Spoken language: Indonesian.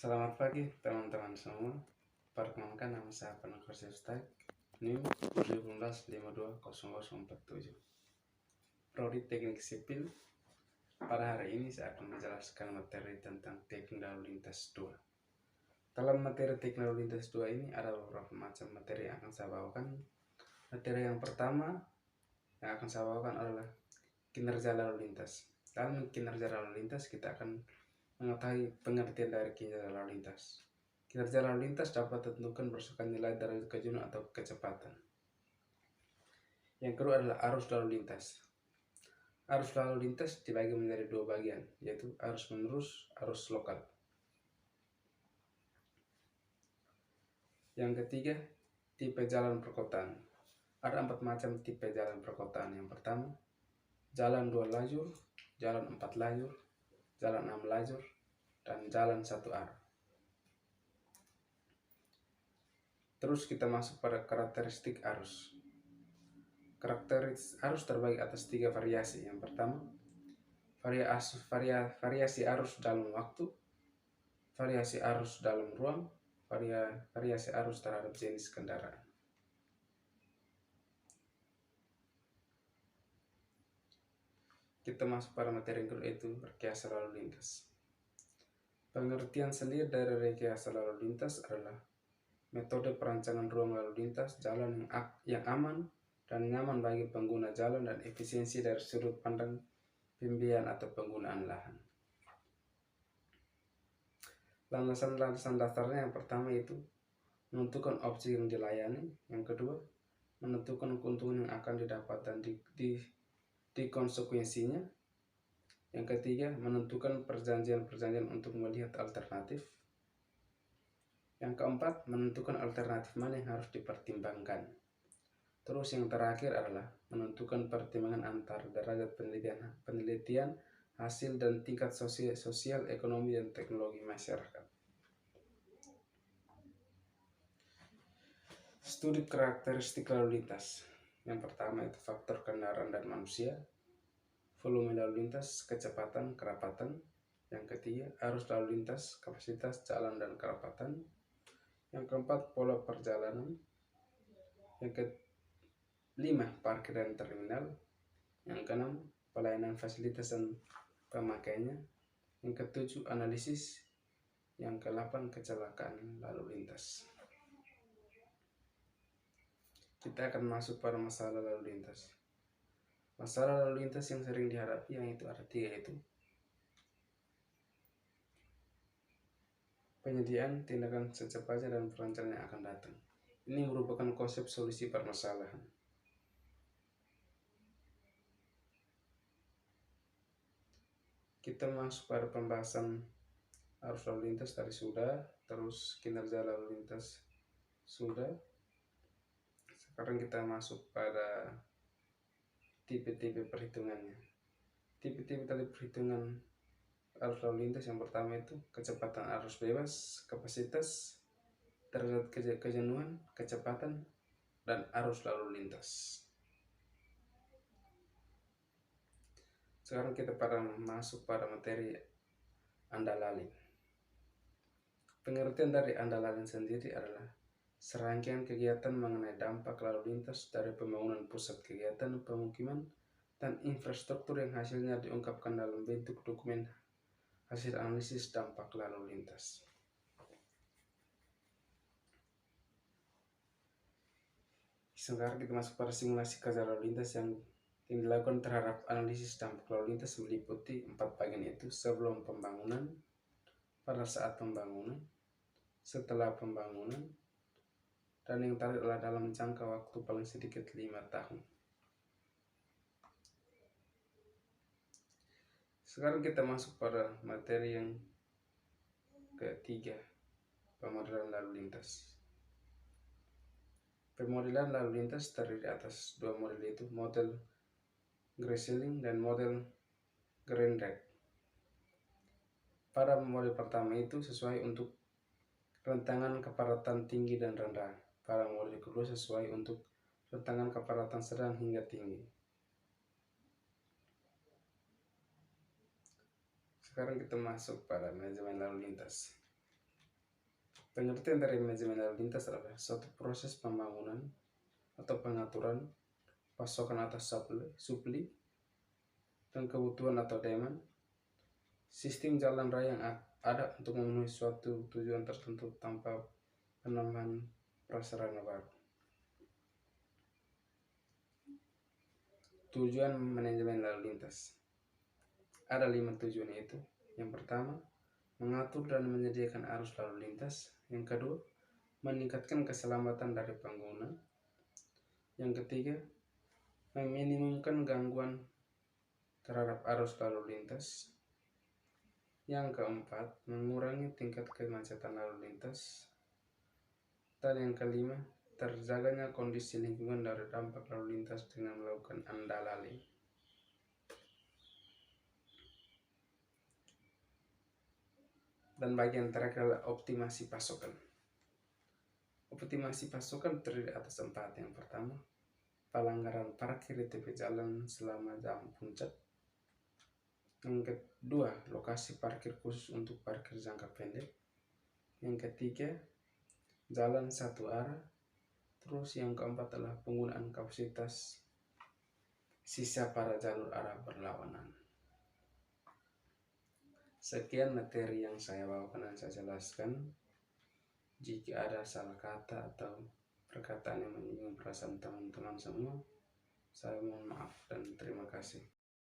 Selamat pagi teman-teman semua. Perkenalkan, nama saya Penangkar Sefstek, NIM 17520047. Prodi Teknik Sipil. Pada hari ini saya akan menjelaskan materi tentang teknik lalu lintas 2. Dalam materi teknik lalu lintas 2 ini ada beberapa macam materi yang akan saya bawakan. Materi yang pertama yang akan saya bawakan adalah kinerja lalu lintas. Dalam kinerja lalu lintas kita akan mengetahui pengertian dari kinerja lalu lintas. Kinerja lalu lintas dapat ditentukan berdasarkan nilai derajat kejunan atau kecepatan. Yang kedua adalah arus lalu lintas. Arus lalu lintas dibagi menjadi dua bagian, yaitu arus menerus, arus lokal. Yang ketiga, tipe jalan perkotaan. Ada 4 macam tipe jalan perkotaan. Yang pertama, jalan 2 lajur, jalan 4 lajur, jalan 6 lajur, dan jalan 1 arah. Terus kita masuk pada karakteristik arus. Karakteristik arus terbagi atas 3 variasi. Yang pertama, variasi arus dalam waktu, variasi arus dalam ruang, variasi arus terhadap jenis kendaraan. Kita masuk pada materi yang kedua, yaitu rekayasa lalu lintas. Pengertian sendiri dari rekayasa lalu lintas adalah metode perancangan ruang lalu lintas, jalan yang aman dan nyaman bagi pengguna jalan, dan efisiensi dari sudut pandang pembiayaan atau penggunaan lahan. Landasan dasarnya yang pertama itu menentukan opsi yang dilayani, yang kedua menentukan keuntungan yang akan didapat dan di konsekuensinya, yang ketiga menentukan perjanjian untuk melihat alternatif, yang keempat menentukan alternatif mana yang harus dipertimbangkan. Terus yang terakhir adalah menentukan pertimbangan antar derajat penelitian, hasil, dan tingkat sosial, ekonomi, dan teknologi masyarakat. Studi karakteristik lalu lintas. Yang pertama itu faktor kendaraan dan manusia, volume lalu lintas, kecepatan, kerapatan. Yang ketiga, arus lalu lintas, kapasitas jalan dan kerapatan. Yang keempat, pola perjalanan. Yang kelima, parkir dan terminal. Yang keenam, pelayanan fasilitas dan pemakainya. Yang ketujuh, analisis. Yang kedelapan, kecelakaan lalu lintas. Kita akan masuk pada masalah lalu lintas. Masalah lalu lintas yang sering dihadapi yang itu ada 3, yaitu penyediaan, tindakan secepatnya, dan perencanaan yang akan datang. Ini merupakan konsep solusi permasalahan. Kita masuk pada pembahasan arus lalu lintas tadi sudah, terus kinerja lalu lintas sudah. Sekarang kita masuk pada tipe-tipe perhitungannya. Tipe-tipe tadi perhitungan arus lalu lintas yang pertama itu kecepatan arus bebas, kapasitas, derajat kejenuhan, kecepatan, dan arus lalu lintas. Sekarang kita masuk pada materi andalalin. Pengertian dari andalalin sendiri adalah serangkaian kegiatan mengenai dampak lalu lintas dari pembangunan pusat kegiatan pemukiman dan infrastruktur yang hasilnya diungkapkan dalam bentuk dokumen hasil analisis dampak lalu lintas. Sekarang kita masuk pada simulasi kerja lalu lintas yang dilakukan terhadap analisis dampak lalu lintas meliputi 4 bagian, yaitu sebelum pembangunan, pada saat pembangunan, setelah pembangunan, dan yang terakhir adalah dalam jangka waktu paling sedikit 5 tahun. Sekarang kita masuk pada materi yang ketiga, pemodelan lalu lintas. Pemodelan lalu lintas terdiri atas 2 model, yaitu model Gresling dan model Greenrad. Pada model pertama itu sesuai untuk rentangan kepadatan tinggi dan rendah. Pada model kedua sesuai untuk rentangan kepadatan sedang hingga tinggi. Sekarang kita masuk pada manajemen lalu lintas. Pengertian dari manajemen lalu lintas adalah suatu proses pembangunan atau pengaturan pasokan atas supli dan kebutuhan atau demand sistem jalan raya yang ada untuk memenuhi suatu tujuan tertentu tanpa penambahan prasarana baru. Tujuan manajemen lalu lintas ada 5 tujuan, yaitu yang pertama, mengatur dan menyediakan arus lalu lintas. Yang kedua, meningkatkan keselamatan dari pengguna. Yang ketiga, meminimumkan gangguan terhadap arus lalu lintas. Yang keempat, mengurangi tingkat kemacetan lalu lintas. Dan yang kelima, terjaganya kondisi lingkungan dari dampak lalu lintas dengan melakukan andalali. Dan bagian terakhir adalah optimasi pasokan. Optimasi pasokan terdiri atas 4. Yang pertama, pelanggaran parkir di tepi jalan selama jam puncak. Yang kedua, lokasi parkir khusus untuk parkir jangka pendek. Yang ketiga, jalan satu arah. Terus yang keempat adalah penggunaan kapasitas sisa pada jalur arah berlawanan. Sekian materi yang saya bawakan dan saya jelaskan. Jika ada salah kata atau perkataan yang menyinggung perasaan teman-teman semua, saya mohon maaf dan terima kasih.